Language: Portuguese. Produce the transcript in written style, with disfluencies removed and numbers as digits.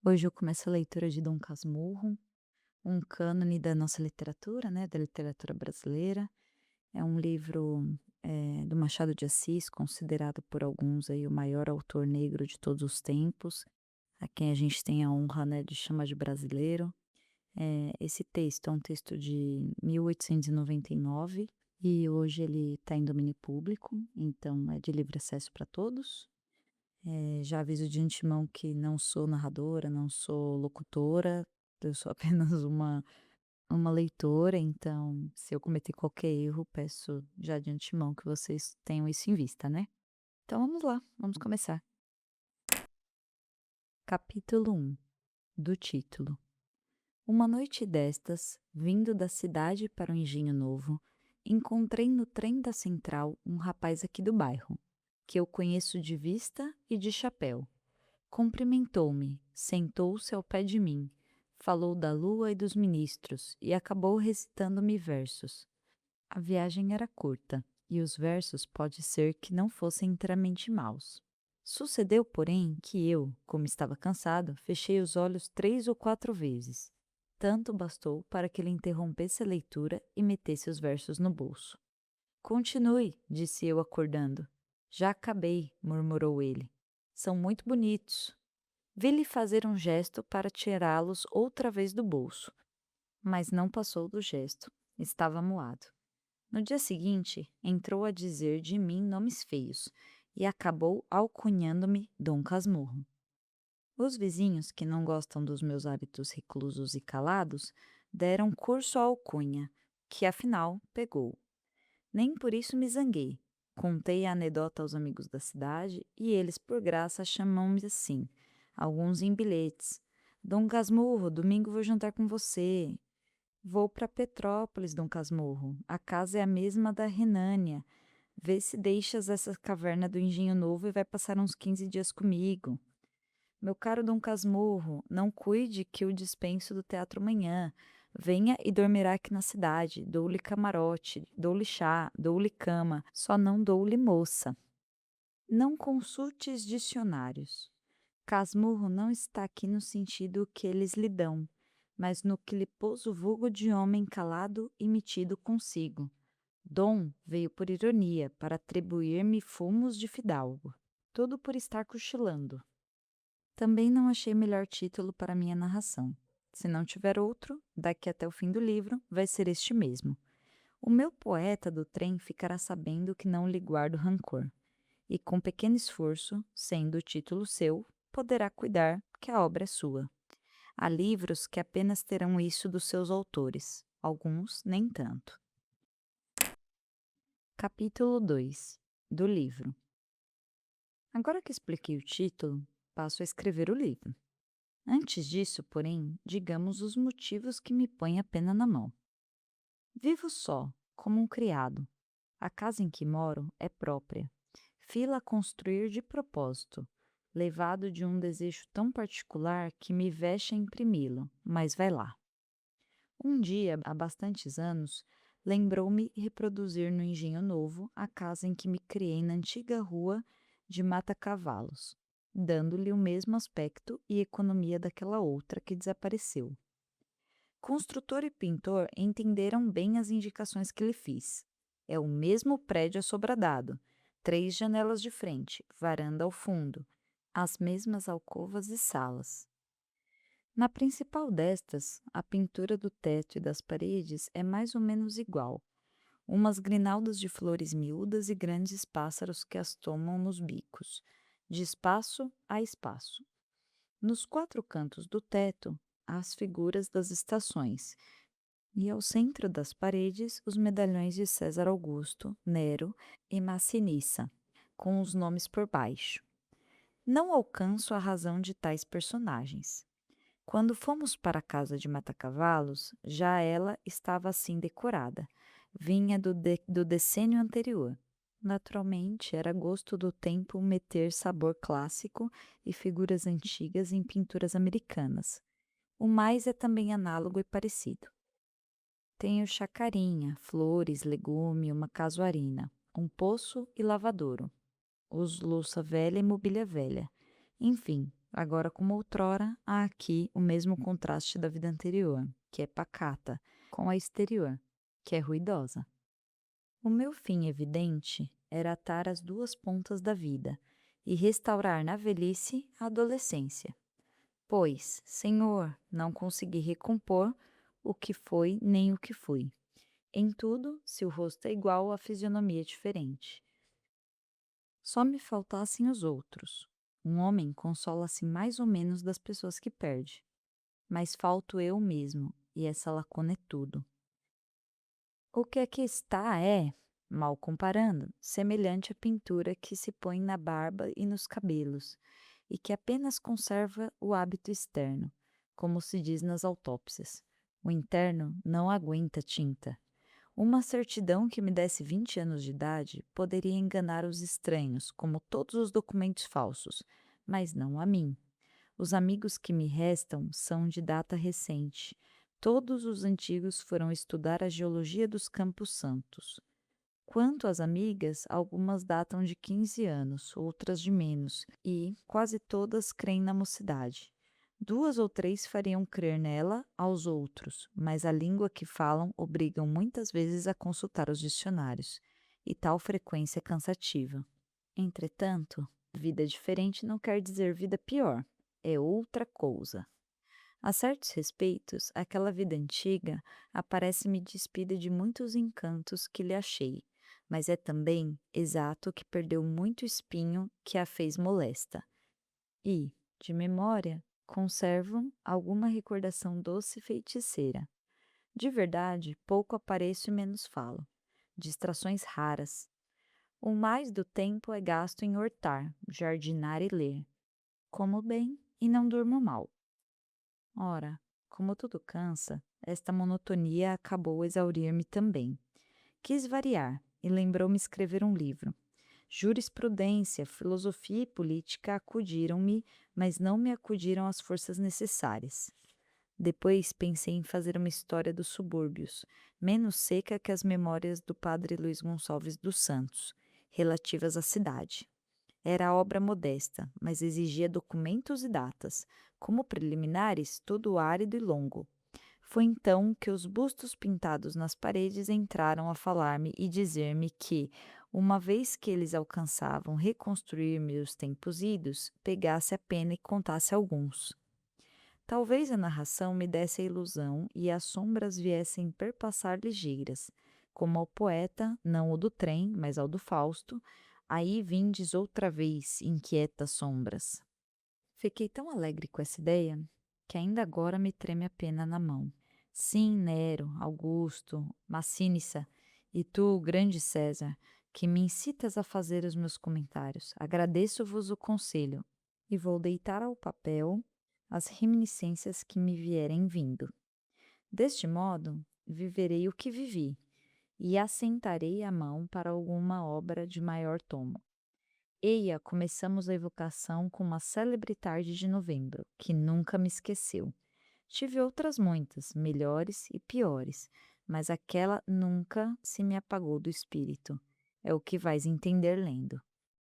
Hoje eu começo a leitura de Dom Casmurro, um cânone da nossa literatura, né, da literatura brasileira. É um livro, do Machado de Assis, considerado por alguns aí o maior autor negro de todos os tempos, a quem a gente tem a honra, né, de chamar de brasileiro. Esse texto é um texto de 1899 e hoje ele está em domínio público, então é de livre acesso para todos. Já aviso de antemão que não sou narradora, não sou locutora, eu sou apenas uma leitora, então se eu cometer qualquer erro, peço já de antemão que vocês tenham isso em vista, né. Então vamos lá, vamos começar. Capítulo 1, do título. Uma noite destas, vindo da cidade para o Engenho Novo, encontrei no trem da Central um rapaz aqui do bairro, que eu conheço de vista e de chapéu. Cumprimentou-me, sentou-se ao pé de mim, falou da lua e dos ministros e acabou recitando-me versos. A viagem era curta e os versos pode ser que não fossem inteiramente maus. Sucedeu, porém, que eu, como estava cansado, fechei os olhos 3 ou 4 vezes. Tanto bastou para que ele interrompesse a leitura e metesse os versos no bolso. Continue, disse eu acordando. Já acabei, murmurou ele. São muito bonitos. Vi-lhe fazer um gesto para tirá-los outra vez do bolso, mas não passou do gesto. Estava amuado. No dia seguinte, entrou a dizer de mim nomes feios e acabou alcunhando-me Dom Casmurro. Os vizinhos, que não gostam dos meus hábitos reclusos e calados, deram curso à alcunha, que afinal pegou. Nem por isso me zanguei. Contei a anedota aos amigos da cidade e eles, por graça, chamam-me assim, alguns em bilhetes. Dom Casmurro, domingo vou jantar com você. Vou para Petrópolis, Dom Casmurro. A casa é a mesma da Renânia. Vê se deixas essa caverna do Engenho Novo e vai passar uns 15 dias comigo. Meu caro Dom Casmurro, não cuide que o dispenso do teatro amanhã. Venha e dormirá aqui na cidade. Dou-lhe camarote, dou-lhe chá, dou-lhe cama, só não dou-lhe moça. Não consultes dicionários. Casmurro não está aqui no sentido que eles lhe dão, mas no que lhe pôs o vulgo de homem calado e metido consigo. Dom veio por ironia, para atribuir-me fumos de fidalgo. Tudo por estar cochilando. Também não achei melhor título para minha narração. Se não tiver outro, daqui até o fim do livro, vai ser este mesmo. O meu poeta do trem ficará sabendo que não lhe guardo rancor. E com pequeno esforço, sendo o título seu, poderá cuidar que a obra é sua. Há livros que apenas terão isso dos seus autores, alguns nem tanto. Capítulo 2, do livro. Agora que expliquei o título, passo a escrever o livro. Antes disso, porém, digamos os motivos que me põem a pena na mão. Vivo só, como um criado. A casa em que moro é própria. Fila a construir de propósito, levado de um desejo tão particular que me veste a imprimi-lo, mas vai lá. Um dia, há bastantes anos, lembrou-me reproduzir no Engenho Novo a casa em que me criei na antiga rua de Mata-Cavalos, dando-lhe o mesmo aspecto e economia daquela outra que desapareceu. Construtor e pintor entenderam bem as indicações que lhe fiz. É o mesmo prédio assobradado, 3 janelas de frente, varanda ao fundo, as mesmas alcovas e salas. Na principal destas, a pintura do teto e das paredes é mais ou menos igual, umas grinaldas de flores miúdas e grandes pássaros que as tomam nos bicos, de espaço a espaço. Nos 4 cantos do teto, há as figuras das estações, e ao centro das paredes, os medalhões de César Augusto, Nero e Massinissa, com os nomes por baixo. Não alcanço a razão de tais personagens. Quando fomos para a casa de Mata-Cavalos, já ela estava assim decorada. Vinha do decênio anterior. Naturalmente, era gosto do tempo meter sabor clássico e figuras antigas em pinturas americanas. O mais é também análogo e parecido. Tenho chacarinha, flores, legume, uma casuarina, um poço e lavadouro. Os louça velha e mobília velha. Enfim, Agora, como outrora, há aqui o mesmo contraste da vida anterior, que é pacata, com a exterior, que é ruidosa. O meu fim evidente era atar as duas pontas da vida e restaurar na velhice a adolescência. Pois, Senhor, não consegui recompor o que foi nem o que fui. Em tudo, se o rosto é igual, a fisionomia é diferente. Só me faltassem os outros. Um homem consola-se mais ou menos das pessoas que perde. Mas falto eu mesmo, e essa lacuna é tudo. O que aqui está é, mal comparando, semelhante à pintura que se põe na barba e nos cabelos, e que apenas conserva o hábito externo, como se diz nas autópsias. O interno não aguenta tinta. Uma certidão que me desse 20 anos de idade poderia enganar os estranhos, como todos os documentos falsos, mas não a mim. Os amigos que me restam são de data recente. Todos os antigos foram estudar a geologia dos Campos Santos. Quanto às amigas, algumas datam de 15 anos, outras de menos, e quase todas creem na mocidade. Duas ou três fariam crer nela aos outros, mas a língua que falam obrigam muitas vezes a consultar os dicionários, e tal frequência é cansativa. Entretanto, vida diferente não quer dizer vida pior, é outra coisa. A certos respeitos, aquela vida antiga aparece-me despida de muitos encantos que lhe achei, mas é também exato que perdeu muito espinho que a fez molesta. E, de memória, conservam alguma recordação doce e feiticeira. De verdade, pouco apareço e menos falo. Distrações raras. O mais do tempo é gasto em hortar, jardinar e ler. Como bem e não durmo mal. Ora, como tudo cansa, esta monotonia acabou exaurir-me também. Quis variar e lembrou-me escrever um livro. Jurisprudência, filosofia e política acudiram-me, mas não me acudiram as forças necessárias. Depois pensei em fazer uma história dos subúrbios, menos seca que as memórias do padre Luís Gonçalves dos Santos, relativas à cidade. Era obra modesta, mas exigia documentos e datas, como preliminares, tudo árido e longo. Foi então que os bustos pintados nas paredes entraram a falar-me e dizer-me que, uma vez que eles alcançavam reconstruir meus tempos idos, pegasse a pena e contasse alguns. Talvez a narração me desse a ilusão e as sombras viessem perpassar ligeiras, como ao poeta, não o do trem, mas ao do Fausto, aí vindes outra vez, inquietas sombras. Fiquei tão alegre com essa ideia que ainda agora me treme a pena na mão. Sim, Nero, Augusto, Massinissa, e tu, grande César, que me incitas a fazer os meus comentários, agradeço-vos o conselho, e vou deitar ao papel as reminiscências que me vierem vindo. Deste modo, viverei o que vivi, e assentarei a mão para alguma obra de maior tomo. Eia, começamos a evocação com uma célebre tarde de novembro, que nunca me esqueceu. Tive outras muitas, melhores e piores, mas aquela nunca se me apagou do espírito. É o que vais entender lendo.